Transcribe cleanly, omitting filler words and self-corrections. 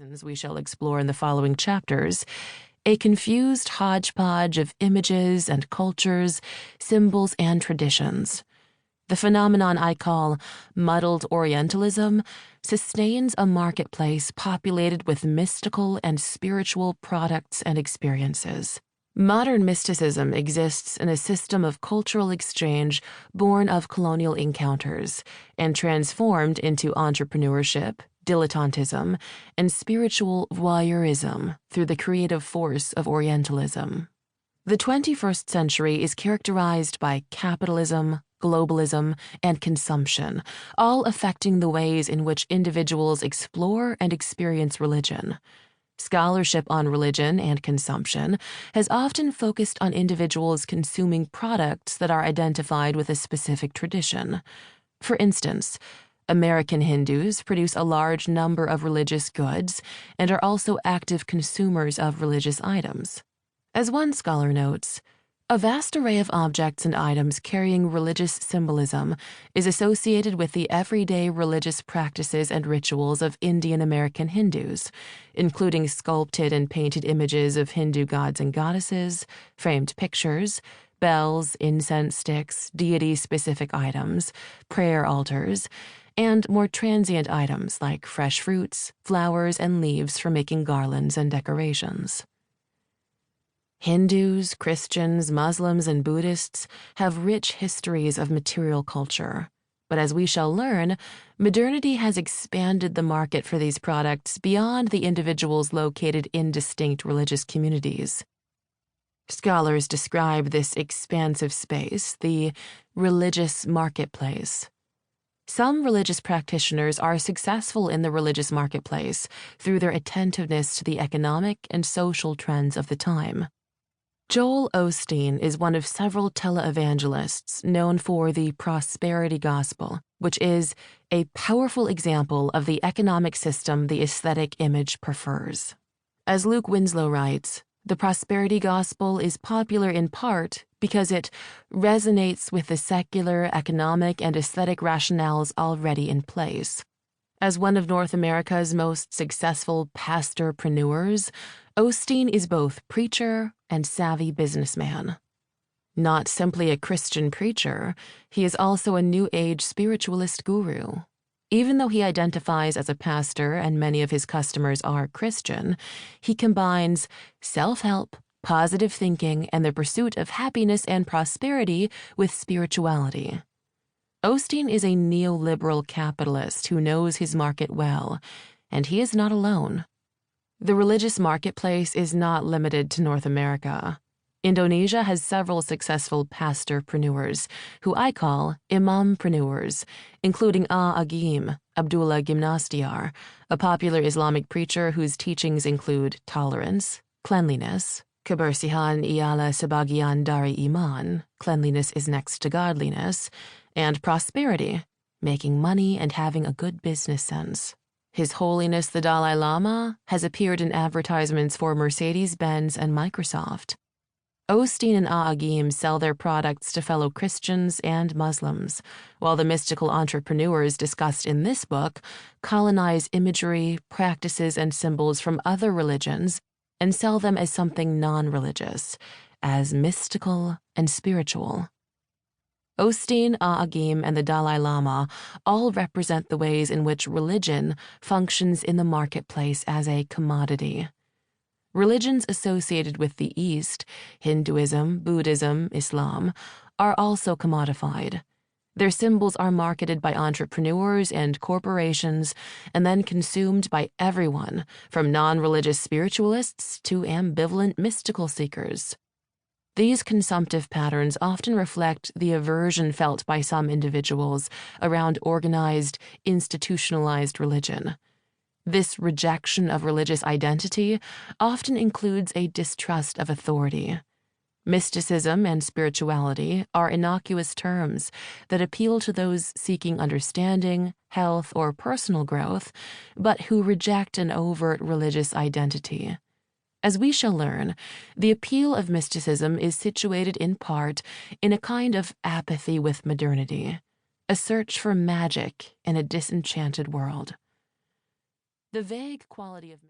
Reasons we shall explore in the following chapters, a confused hodgepodge of images and cultures, symbols and traditions. The phenomenon I call muddled Orientalism sustains a marketplace populated with mystical and spiritual products and experiences. Modern mysticism exists in a system of cultural exchange born of colonial encounters and transformed into entrepreneurship, dilettantism, and spiritual voyeurism through the creative force of Orientalism. The 21st century is characterized by capitalism, globalism, and consumption, all affecting the ways in which individuals explore and experience religion. Scholarship on religion and consumption has often focused on individuals consuming products that are identified with a specific tradition. For instance, American Hindus produce a large number of religious goods and are also active consumers of religious items. As one scholar notes, a vast array of objects and items carrying religious symbolism is associated with the everyday religious practices and rituals of Indian American Hindus, including sculpted and painted images of Hindu gods and goddesses, framed pictures, bells, incense sticks, deity-specific items, prayer altars, and more transient items like fresh fruits, flowers, and leaves for making garlands and decorations. Hindus, Christians, Muslims, and Buddhists have rich histories of material culture, but as we shall learn, modernity has expanded the market for these products beyond the individuals located in distinct religious communities. Scholars describe this expansive space the religious marketplace. Some religious practitioners are successful in the religious marketplace through their attentiveness to the economic and social trends of the time. Joel Osteen is one of several televangelists known for the prosperity gospel, which is a powerful example of the economic system the aesthetic image prefers. As Luke Winslow writes, the prosperity gospel is popular in part because it resonates with the secular, economic, and aesthetic rationales already in place. As one of North America's most successful pastorpreneurs, Osteen is both preacher and savvy businessman. Not simply a Christian preacher, he is also a New Age spiritualist guru. Even though he identifies as a pastor and many of his customers are Christian, he combines self-help, positive thinking, and the pursuit of happiness and prosperity with spirituality. Osteen is a neoliberal capitalist who knows his market well, and he is not alone. The religious marketplace is not limited to North America. Indonesia has several successful pastorpreneurs, who I call imampreneurs, including Agim, Abdullah Gimnastiar, a popular Islamic preacher whose teachings include tolerance, cleanliness, kebersihan ialah sebagian dari iman, cleanliness is next to godliness, and prosperity, making money and having a good business sense. His Holiness the Dalai Lama has appeared in advertisements for Mercedes-Benz and Microsoft. Osteen and Agim sell their products to fellow Christians and Muslims, while the mystical entrepreneurs discussed in this book colonize imagery, practices, and symbols from other religions and sell them as something non-religious, as mystical and spiritual. Osteen, Agim, and the Dalai Lama all represent the ways in which religion functions in the marketplace as a commodity. Religions associated with the East, Hinduism, Buddhism, Islam, are also commodified. Their symbols are marketed by entrepreneurs and corporations and then consumed by everyone, from non-religious spiritualists to ambivalent mystical seekers. These consumptive patterns often reflect the aversion felt by some individuals around organized, institutionalized religion. This rejection of religious identity often includes a distrust of authority. Mysticism and spirituality are innocuous terms that appeal to those seeking understanding, health, or personal growth, but who reject an overt religious identity. As we shall learn, the appeal of mysticism is situated in part in a kind of apathy with modernity, a search for magic in a disenchanted world. The vague quality of